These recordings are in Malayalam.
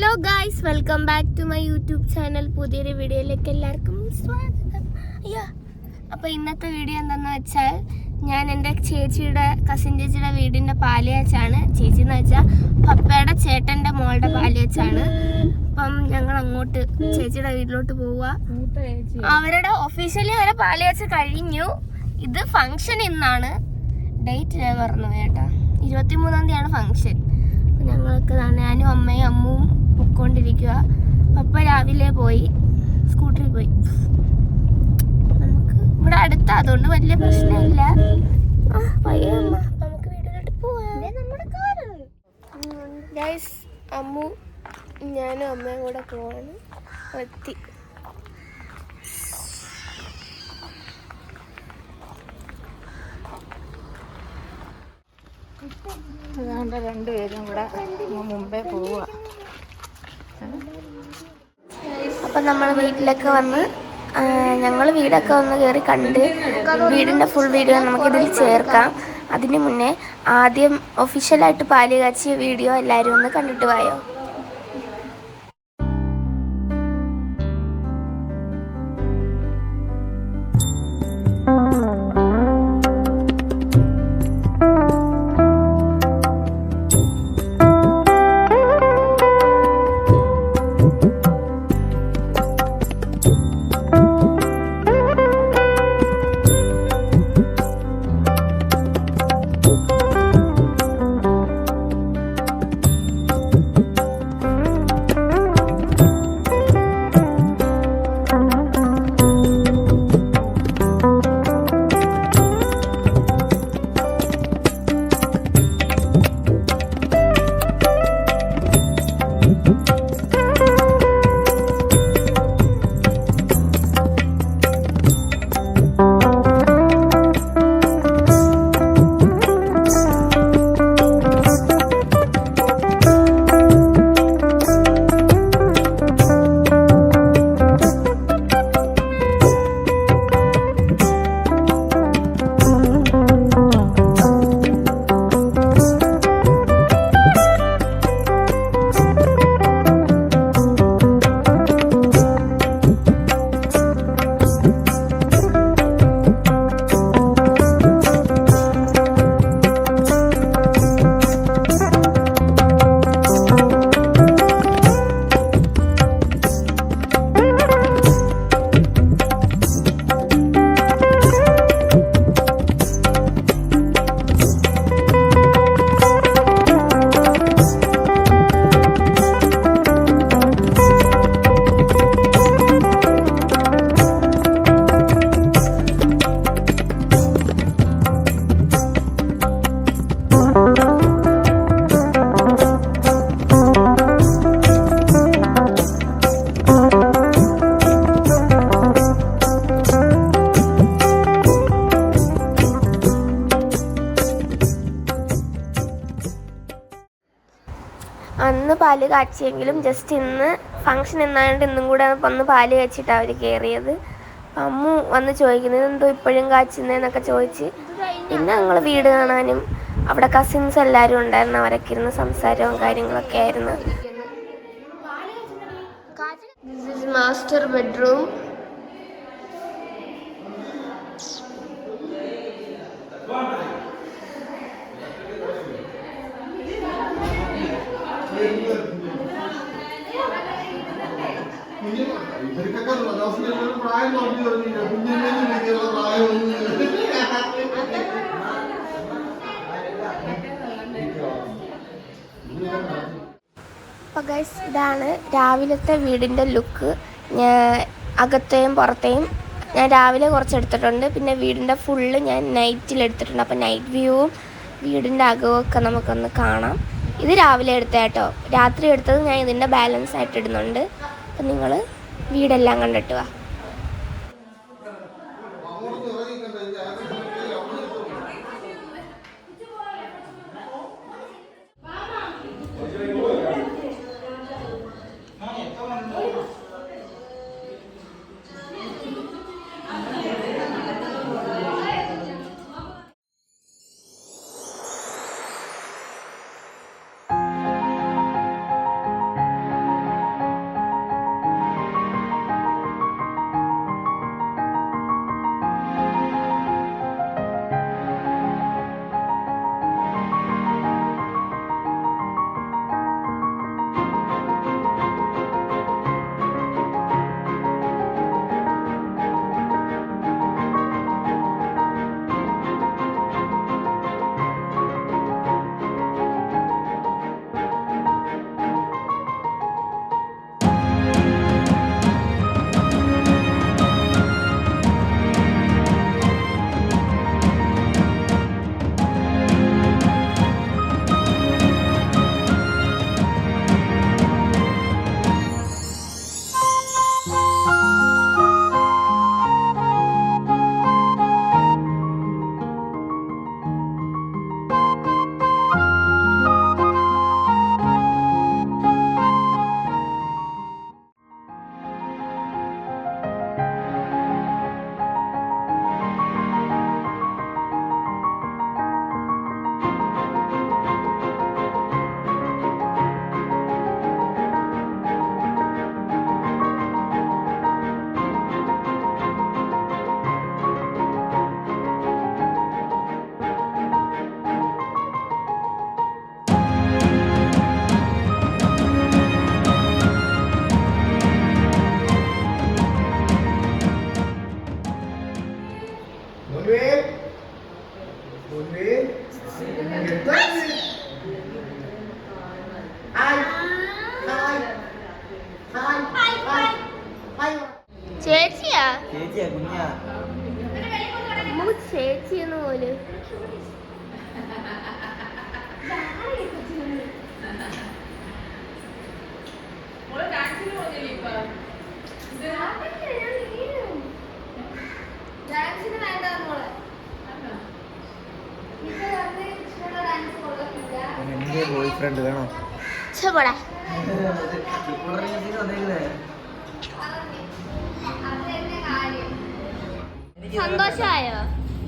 Hello guys, welcome back to my YouTube channel. പുതിയൊരു വീഡിയോയിലേക്ക് എല്ലാവർക്കും സ്വാഗതം. അപ്പോൾ ഇന്നത്തെ വീഡിയോ എന്താണെന്ന് വെച്ചാൽ, ഞാൻ എൻ്റെ കസിൻ ചേച്ചിയുടെ വീടിൻ്റെ പാലുകാച്ചാണ്. ചേച്ചി എന്ന് വെച്ചാൽ പപ്പയുടെ ചേട്ടൻ്റെ മോളുടെ പാലുകാച്ചാണ്. അപ്പം ഞങ്ങൾ അങ്ങോട്ട് ചേച്ചിയുടെ വീട്ടിലോട്ട് പോവുക. അവരുടെ ഒഫീഷ്യലി അവരെ പാലുകാച്ച് കഴിഞ്ഞു. ഇത് ഫംഗ്ഷൻ ഇന്നാണ്. ഡേറ്റ് ഞാൻ മറന്നു കേട്ടോ. 23-ാം തീയതിയാണ് ഫംഗ്ഷൻ. ഞങ്ങൾക്ക് ഞാനും അമ്മയും അമ്മും പൊയ്ക്കൊണ്ടിരിക്കുക. പപ്പ രാവിലെ പോയി, സ്കൂട്ടറിൽ പോയി. നമുക്ക് ഇവിടെ അടുത്താ, അതുകൊണ്ട് വലിയ പ്രശ്നമില്ല. പയ്യെ അമ്മ, നമുക്ക് വീട്ടിലോട്ട് പോവാം. ഗൈസ്, അമ്മു ഞാനും അമ്മയും കൂടെ പോവാണ്. എത്തി. അതുകൊണ്ട് രണ്ടുപേരും കൂടെ മുമ്പേ പോവുക. അപ്പം നമ്മൾ വീട്ടിലൊക്കെ വന്ന് ഞങ്ങൾ വീടൊക്കെ ഒന്ന് കയറി കണ്ട്, വീടിൻ്റെ ഫുൾ വീഡിയോ നമുക്കിതിൽ ചേർക്കാം. അതിന് മുന്നേ ആദ്യം ഒഫീഷ്യലായിട്ട് പാല് കാച്ചിയ വീഡിയോ എല്ലാവരും ഒന്ന് കണ്ടിട്ട് പോയോ. അന്ന് പാല് കാച്ചിയെങ്കിലും ജസ്റ്റ് ഇന്ന് ഫംഗ്ഷൻ എന്നാണ്ട് ഇന്നും കൂടെ ഒന്ന് പാല് കാച്ചിട്ടാണ് അവർ കയറിയത്. അമ്മു വന്ന് ചോദിക്കുന്നത് എന്തോ ഇപ്പോഴും കാച്ചുന്നതെന്നൊക്കെ ചോദിച്ച്. പിന്നെ ഞങ്ങൾ വീട് കാണാനും അവിടെ കസിൻസ് എല്ലാവരും ഉണ്ടായിരുന്നു. അവരൊക്കെ ഇരുന്ന് സംസാരവും കാര്യങ്ങളൊക്കെ ആയിരുന്നു. This is master bedroom. അപ്പോൾ ഗൈസ്, ഇതാണ് രാവിലത്തെ വീടിൻ്റെ ലുക്ക്. അകത്തെയും പുറത്തെയും ഞാൻ രാവിലെ കുറച്ച് എടുത്തിട്ടുണ്ട്. പിന്നെ വീടിൻ്റെ ഫുള്ള് ഞാൻ നൈറ്റിലെടുത്തിട്ടുണ്ട്. അപ്പോൾ നൈറ്റ് വ്യൂവും വീടിൻ്റെ അകവും ഒക്കെ നമുക്കൊന്ന് കാണാം. ഇത് രാവിലെ എടുത്ത കേട്ടോ. രാത്രി എടുത്തത് ഞാൻ ഇതിൻ്റെ ബാലൻസ് ആയിട്ട് ഇടുന്നുണ്ട്. അപ്പം നിങ്ങൾ വീടെല്ലാം കണ്ടിട്ട് വാ. ചേച്ചിയെന്ന് പോലും ബോയ് ഫ്രണ്ട് വേണോ? സന്തോഷായോ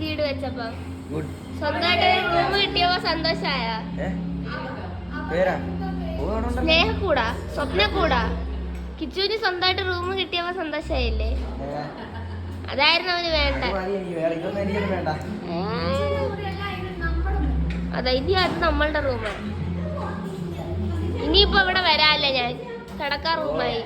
വീട് വെച്ചപ്പോ? സ്വന്തമായിട്ട് റൂം കിട്ടിയപ്പോ സന്തോഷായോ? സ്നേഹ കൂടാ സ്വപ്ന കൂടാ കിച്ചുവിന് സ്വന്തമായിട്ട് റൂം കിട്ടിയപ്പോ സന്തോഷായില്ലേ? അതായിരുന്നു അവന് വേണ്ട. അതാ ഇനി അത് നമ്മളുടെ റൂമാണ്. ഇനിയിപ്പോ ഇവിടെ വരാല്ലേ ഞാൻ, കിടക്കാ റൂമായി.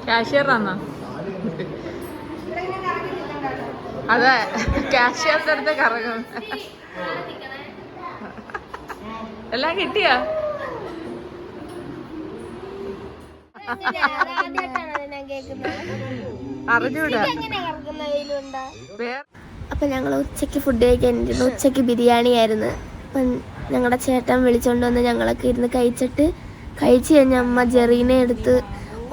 കാഷ്യറാന്നാ? അതെ, കാഷ്യറിന്റെ അടുത്ത് കറങ്ങും. എല്ലാം കിട്ടിയാ? അറിഞ്ഞൂടാ. അപ്പൊ ഞങ്ങൾ ഉച്ചക്ക് ഫുഡ് കഴിക്കാനിരുന്നു. ഉച്ചക്ക് ബിരിയാണി ആയിരുന്നു. അപ്പം ഞങ്ങളുടെ ചേട്ടൻ വിളിച്ചോണ്ട് വന്ന് ഞങ്ങളൊക്കെ ഇരുന്ന് കഴിച്ചിട്ട് കഴിച്ച് കഴിഞ്ഞ അമ്മ ജെറീനെ എടുത്ത്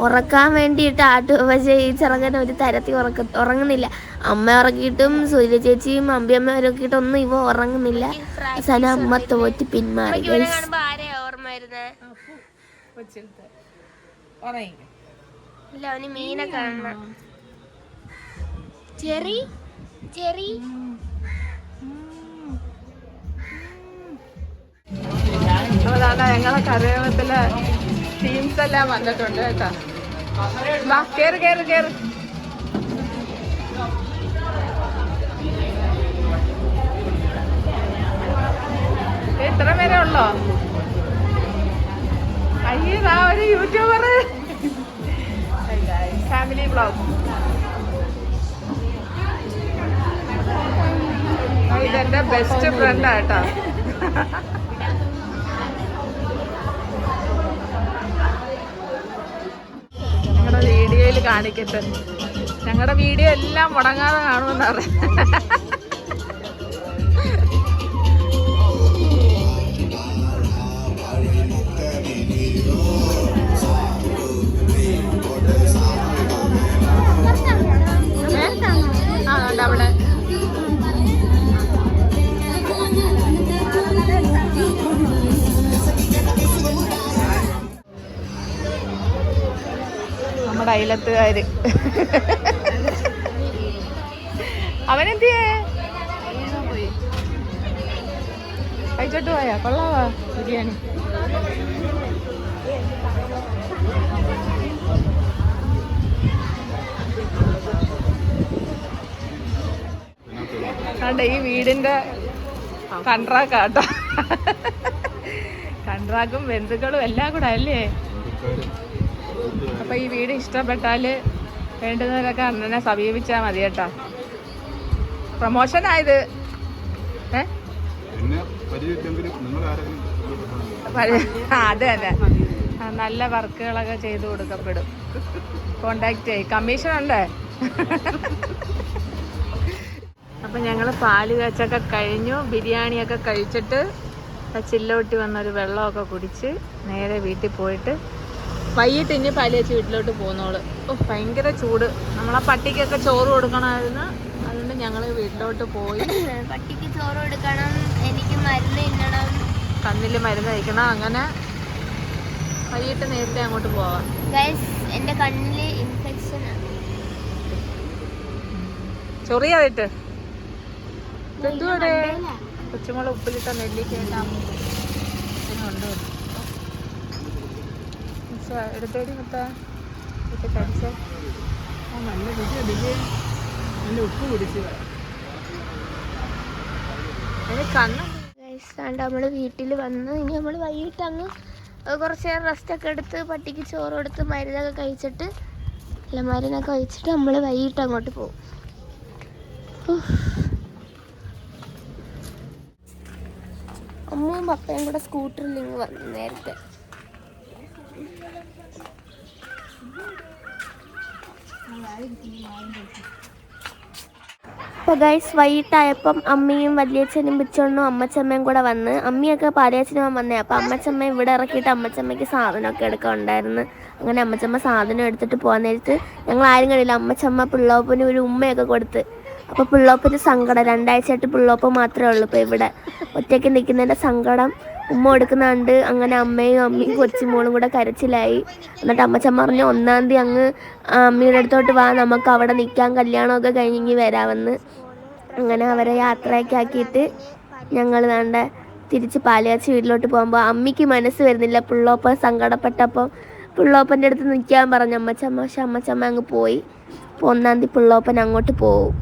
ഉറക്കാൻ വേണ്ടിയിട്ട് പക്ഷേ ഈ ചെറുക്കനെ ഒരു തരത്തിൽ ഉറങ്ങുന്നില്ല. അമ്മ ഉറക്കിയിട്ടും സൂര്യ ചേച്ചിയും അമ്പിയമ്മ ഉറക്കിയിട്ടും ഒന്നും ഇവ ഉറങ്ങുന്നില്ല. അവസാനം അമ്മ തോറ്റ് പിന്മാറി. ഇല്ല, അവന് മീനെ കാണണം. ചെറി ചെറി അതാണ് ഞങ്ങളെ കരയോഗത്തിലെ ടീംസ് എല്ലാം വന്നിട്ടുണ്ട് കേട്ടോ. വാ, കേറ് കേറ് കേറ്. ഇത്ര പേരെ ഉള്ളോ? അയ്യതാ ഒരു യൂട്യൂബർ, ഫാമിലി വ്ളോഗ്. ഇതെന്റെ ബെസ്റ്റ് ഫ്രണ്ടാ കേട്ടോ. ഞങ്ങളുടെ വീഡിയോയിൽ കാണിക്കട്ടെ. ഞങ്ങളുടെ വീഡിയോ എല്ലാം മുടങ്ങാതെ കാണുമെന്ന് പറയാം. അവിടെ നമ്മുടെ അയലത്തുകാര്. അവനെന്തിയേ കഴിച്ചിട്ട് പോയാ? കൊള്ളാവാ ബിരിയാണി. കണ്ട ഈ വീടിന്റെ കൺട്രാക്കാട്ടോ. കൺട്രാക്കും ബന്ധുക്കളും എല്ലാം കൂടെ അല്ലേ. അപ്പൊ ഈ വീട് ഇഷ്ടപ്പെട്ടാല് വേണ്ടുന്നവരൊക്കെ അണ്ണനെ സമീപിച്ചാൽ മതി കേട്ടോ. പ്രമോഷൻ ആയത് അത് തന്നെ. നല്ല വർക്കുകളൊക്കെ ചെയ്തു കൊടുക്കപ്പെടും. കോണ്ടാക്ട് ചെയ്യും. കമ്മീഷൻ ഉണ്ടേ. അപ്പം ഞങ്ങൾ പാല് കാച്ചൊക്കെ കഴിഞ്ഞു. ബിരിയാണിയൊക്കെ കഴിച്ചിട്ട് ചില്ലോട്ടി വന്നൊരു വെള്ളമൊക്കെ കുടിച്ച് നേരെ വീട്ടിൽ പോയിട്ട് വൈകിട്ട് ഇനി പാല് കാച്ചി വീട്ടിലോട്ട് പോകുന്നോള്. ഭയങ്കര ചൂട്. നമ്മളാ പട്ടിക്കൊക്കെ ചോറ് കൊടുക്കണമായിരുന്നു. അതുകൊണ്ട് ഞങ്ങൾ വീട്ടിലോട്ട് പോയി. പട്ടിക്ക് ചോറ് കൊടുക്കണം, എനിക്ക് മരുന്ന് തിന്നണം, കണ്ണിൽ മരുന്ന് കഴിക്കണം. അങ്ങനെ വൈകിട്ട് നേരത്തെ അങ്ങോട്ട് പോവാം. എൻ്റെ കണ്ണില് ഇൻഫെക്ഷൻ ആണ്. ചൊറിയായിട്ട് എന്തുകൂടെ കൊച്ചുമോള് ഉപ്പിലിട്ട നെല്ലിക്കേണ്ട എടുത്തേടി മൊത്ത കഴിച്ച നല്ല രുചി. നല്ല ഉപ്പ് പിടിച്ച് കണ്ണ്. നമ്മൾ വീട്ടിൽ വന്ന് ഇനി നമ്മൾ വൈകിട്ട് അങ്ങ് കുറച്ച് നേരം റെസ്റ്റൊക്കെ എടുത്ത് പട്ടിക്ക് ചോറ് കൊടുത്ത് മരുന്നൊക്കെ കഴിച്ചിട്ട് മരുന്നൊക്കെ കഴിച്ചിട്ട് നമ്മൾ വൈകിട്ട് അങ്ങോട്ട് പോകും. അമ്മയും പപ്പയും കൂടെ സ്കൂട്ടറിൽ ഇങ്ങ് വന്നു നേരത്തെ. അപ്പോൾ ഗൈസ് വൈകിട്ടായപ്പം അമ്മയും വലിയച്ഛനും പിച്ചോണ്ണും അമ്മച്ചമ്മയും കൂടെ വന്ന്, അമ്മയൊക്കെ പാലിയച്ഛനും വന്നേ. അപ്പോൾ അമ്മച്ചമ്മ ഇവിടെ ഇറക്കിയിട്ട് അമ്മച്ചമ്മയ്ക്ക് സാധനമൊക്കെ എടുക്കാനുണ്ടായിരുന്നു. അങ്ങനെ അമ്മച്ചമ്മ സാധനം എടുത്തിട്ട് പോകാൻ നേരത്ത് ഞങ്ങൾ ആരും കഴിയില്ല. അമ്മച്ചമ്മ പിള്ളോപ്പന് ഒരു ഉമ്മയൊക്കെ കൊടുത്ത്. അപ്പോൾ പിള്ളോപ്പന് സങ്കടം, 2 ആഴ്ചയായിട്ട് പിള്ളോപ്പ് മാത്രമേ ഉള്ളൂ ഇപ്പോൾ ഇവിടെ. ഒറ്റയ്ക്ക് നിൽക്കുന്നതിൻ്റെ സങ്കടം ഉമ്മ എടുക്കുന്നുണ്ട്. അങ്ങനെ അമ്മയും കൊച്ചുമോളും കൂടെ കരച്ചിലായി. എന്നിട്ട് അമ്മച്ചമ്മ പറഞ്ഞു 1-ാം തീയതി അങ്ങ് അമ്മയുടെ അടുത്തോട്ട് വാ, നമുക്ക് അവിടെ നിൽക്കാൻ, കല്യാണമൊക്കെ കഴിഞ്ഞ് വരാമെന്ന്. അങ്ങനെ അവരെ യാത്രയൊക്കെ ആക്കിയിട്ട് ഞങ്ങൾ ദാണ്ട തിരിച്ച് പാലിയാച്ചി വീട്ടിലോട്ട് പോകുമ്പോൾ അമ്മയ്ക്ക് മനസ്സ് വരുന്നില്ല. പിള്ളോപ്പൻ സങ്കടപ്പെട്ടപ്പോൾ പിള്ളോപ്പൻ്റെ അടുത്ത് നിൽക്കാൻ പറഞ്ഞു അമ്മച്ചമ്മ. പക്ഷെ അമ്മച്ചമ്മ അങ്ങ് പോയി. അപ്പോൾ 1-ാം തീയതി പിള്ളോപ്പൻ അങ്ങോട്ട് പോകും.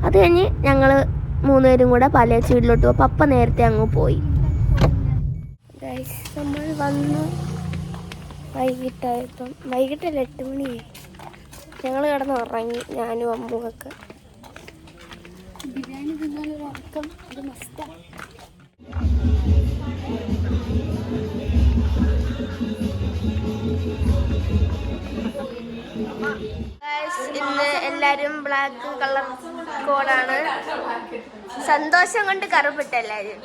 അത് കഴിഞ്ഞ് ഞങ്ങൾ 3 പേരും കൂടെ പാലിയാച്ചി വീട്ടിലോട്ട് പോകും. പപ്പ നേരത്തെ അങ്ങ് പോയി. നമ്മൾ വന്നു വൈകിട്ടായപ്പം, വൈകിട്ടല്ല 8 മണിയായി. ഞങ്ങൾ കിടന്ന് ഉറങ്ങി, ഞാനും അമ്മുവൊക്കെ. ബിരിയാണി തിന്നാനൊരു ഉറക്കം ഒരു മസ്റ്റാണ്. ഇന്ന് എല്ലാരും ബ്ലാക്ക് കളർ കോഡാണ്. സന്തോഷം കൊണ്ട് കറുപ്പിട്ട എല്ലാരും.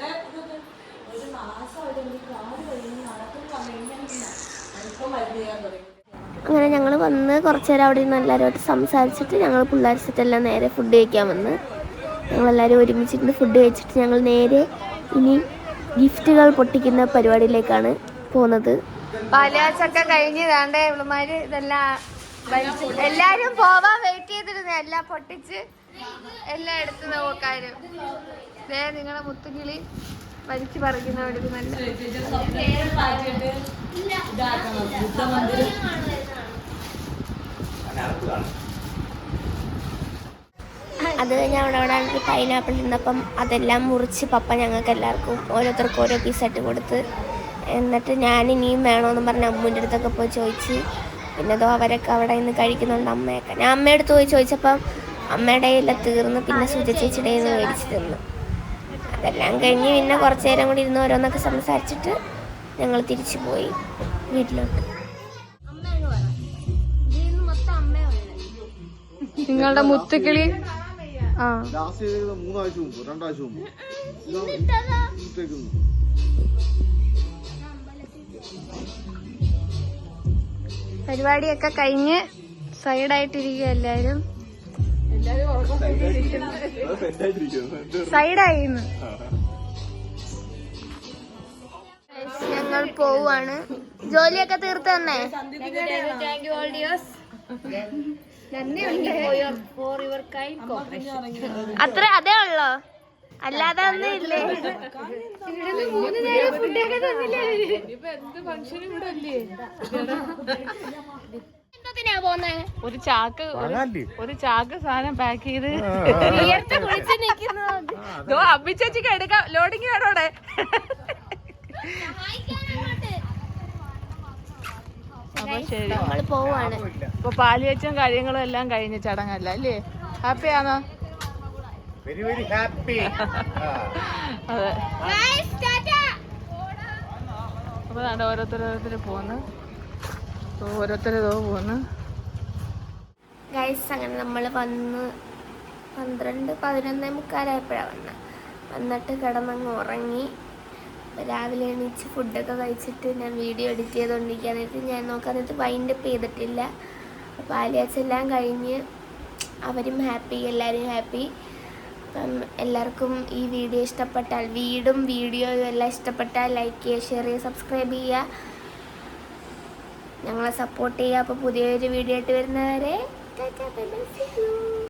അങ്ങനെ ഞങ്ങൾ വന്ന് കുറച്ച് നേരം അവിടെ നിന്ന് എല്ലാവരുമായിട്ട് സംസാരിച്ചിട്ട് ഞങ്ങൾ പിള്ളേർ സെറ്റെല്ലാം നേരെ ഫുഡ് കഴിക്കാൻ വന്ന്. ഞങ്ങളെല്ലാവരും ഒരുമിച്ചിട്ട് ഫുഡ് കഴിച്ചിട്ട് ഞങ്ങൾ നേരെ ഇനി ഗിഫ്റ്റുകൾ പൊട്ടിക്കുന്ന പരിപാടിയിലേക്കാണ് പോകുന്നത്. പാലാച്ചൊക്കെ കഴിഞ്ഞ് താണ്ടേ ഇവളുമാര് ഇതെല്ലാം എല്ലാരും പോവാൻ വെയിറ്റ് ചെയ്തിരുന്നു. എല്ലാം പൊട്ടിച്ച് എല്ലാം എടുത്ത് നോക്കാനും. നിങ്ങളെ മുത്തുകിളി വലിച്ചു പറിക്കുന്ന ഒരു നല്ല അത് കഴിഞ്ഞ് അവിടെ ഒരു പൈനാപ്പിൾ ഇരുന്നപ്പം അതെല്ലാം മുറിച്ച് പപ്പ ഞങ്ങൾക്ക് എല്ലാവർക്കും ഓരോരുത്തർക്കും ഓരോ പീസായിട്ട് കൊടുത്ത്. എന്നിട്ട് ഞാൻ ഇനിയും വേണമെന്ന് പറഞ്ഞ് അമ്മൂൻ്റെ അടുത്തൊക്കെ പോയി ചോദിച്ച്. പിന്നെ അതോ അവരൊക്കെ അവിടെ നിന്ന് കഴിക്കുന്നുണ്ട്. അമ്മയൊക്കെ ഞാൻ അമ്മയുടെ അടുത്ത് പോയി ചോദിച്ചപ്പം അമ്മയുടെ എല്ലാം തീർന്ന്. പിന്നെ സുജ ചേച്ചിയുടെ നിന്ന് മേടിച്ച് തിന്നു. അതെല്ലാം കഴിഞ്ഞ് പിന്നെ കുറച്ച് നേരം കൂടി ഇരുന്ന് ഓരോന്നൊക്കെ സംസാരിച്ചിട്ട് ഞങ്ങൾ തിരിച്ചു പോയി വീട്ടിലോട്ട്. നിങ്ങളുടെ മുത്തുക്കിളി പരിപാടിയൊക്കെ കഴിഞ്ഞ് സൈഡായിട്ടിരിക്കുക എല്ലാരും. സൈഡായിന്ന് ഞങ്ങൾ പോവാണ്. ജോലിയൊക്കെ തീർത്ത് തന്നെ. അത്ര അതേ ഉള്ളോ, അല്ലാതെ ഒന്നും ഇല്ലേ? ഒരു ചാക്ക് സാധനം പാക്ക് ചെയ്ത് അമ്മിച്ചേച്ചിക്ക് എടുക്കാം. ലോഡിങ് വേണോടെ. അപ്പൊ ശരി, നമ്മൾ പോവാണ്. ഇപ്പൊ പാലിയച്ചും കാര്യങ്ങളും എല്ലാം കഴിഞ്ഞ ചടങ്ങല്ല അല്ലേ? ഹാപ്പിയാണോ? Very very happy. അതെ. അപ്പൊ ഓരോരുത്തരോരുത്തർ പോന്ന് ഗൈസ്. അങ്ങനെ നമ്മൾ വന്ന് 12-11:45 വന്നിട്ട് കിടന്നങ്ങ് ഉറങ്ങി. രാവിലെ എണീച്ച് ഫുഡൊക്കെ കഴിച്ചിട്ട് ഞാൻ വീഡിയോ എഡിറ്റ് ചെയ്തുകൊണ്ടിരിക്കാനായിട്ട് ഞാൻ നോക്കാനായിട്ട് വൈൻഡപ്പ് ചെയ്തിട്ടില്ല. അപ്പോൾ ആലിയാച്ചെല്ലാം കഴിഞ്ഞ് അവരും ഹാപ്പി, എല്ലാവരും ഹാപ്പി. അപ്പം എല്ലാവർക്കും ഈ വീഡിയോ ഇഷ്ടപ്പെട്ടാൽ, വീഡിയോയും എല്ലാം ഇഷ്ടപ്പെട്ടാൽ ലൈക്ക് ചെയ്യുക, ഷെയർ ചെയ്യുക, സബ്സ്ക്രൈബ് ചെയ്യുക, ഞങ്ങളെ സപ്പോർട്ട് ചെയ്യുക. അപ്പോൾ പുതിയൊരു വീഡിയോ ആയിട്ട് വരുന്നവരെ